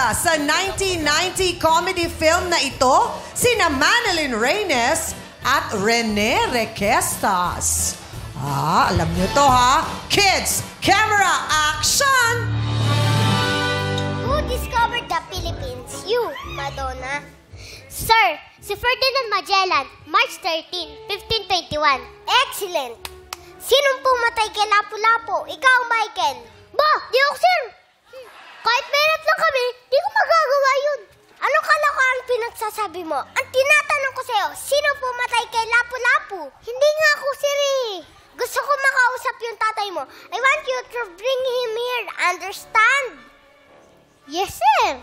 bida sa 1990 comedy film na ito, sina Manilyn Reynes at Rene Requestas. Alam niyo to ha? Kids, camera, action! Who discovered the Philippines? You, Madonna. Sir, si Ferdinand Magellan, March 13, 1521. Excellent! Sinong pumatay kay Lapu-Lapu? Ikaw, Michael. Ba, di ako, sir. Kahit meron lang kami, di ko magagawa yun. Anong kalokohan pinagsasabi mo? Ang tinatanong ko sa'yo, sino pumatay kay Lapu-Lapu? Hindi nga ako, sir eh. Gusto ko makausap yung tatay mo. I want you to bring him here. Understand? Yes, sir.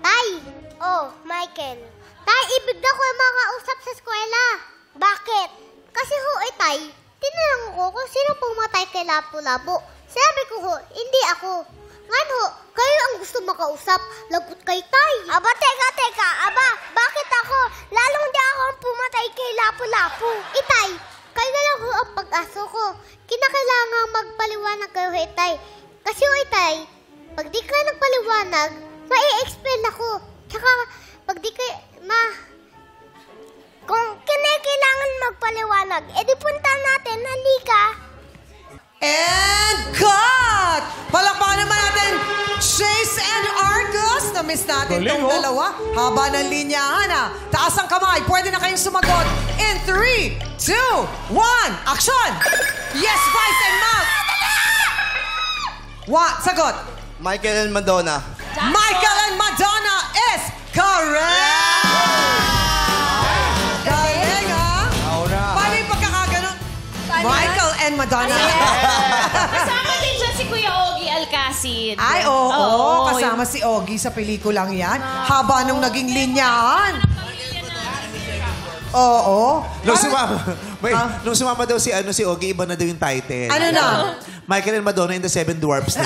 Tay! Oh, Michael. Tay, ibig na ko yung makausap sa eskwela. Bakit? Kasi ho, tay, tinanong ko kung sino pumatay kay Lapu-Lapu. Sabi ko ho, hindi ako. Ngayon ho, kayo ang gusto makausap. Lagot kay tay. Aba, teka. Aba, bakit ako? Lalong di ako ang pumatay kay Lapu-Lapu. Itay, kayo na lang ho ang pag-aso ko. Kinakailangan magpaliwanag kayo, itay. Kasi ho, itay, pag di ka nagpaliwanag, ma-i-explain ako. Tsaka, pag di ka, kung kailangan magpaliwanag, edi punta natin, halika. And cut! Palakpakan naman natin Chase and Argus. Na-miss natin itong dalawa. Haba ng linyahan ha. Taas ang kamay. Pwede na kayong sumagot. In 3, 2, 1, action! Yes, Vice and Mouth! Sagot. Michael and Madonna. Michael and Madonna is correct! Galing ha? Paano yung pagkakaganon? Michael and Madonna. Kasama din siya si Kuya Ogie Alcacid. Ay, oo. Kasama si Ogie sa pelikulang yan. Haba nung naging linyahan. Oo. Nung sumama daw si Ogie, iba na daw yung title. Ano na? Michael and Madonna in the Seven Dwarfs.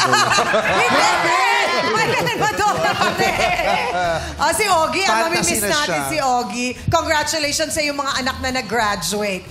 Michael and Madonna. Si Ogie, mamimiss Fantasy na natin siya. si Ogie. Congratulations sa iyong mga anak na nag-graduate.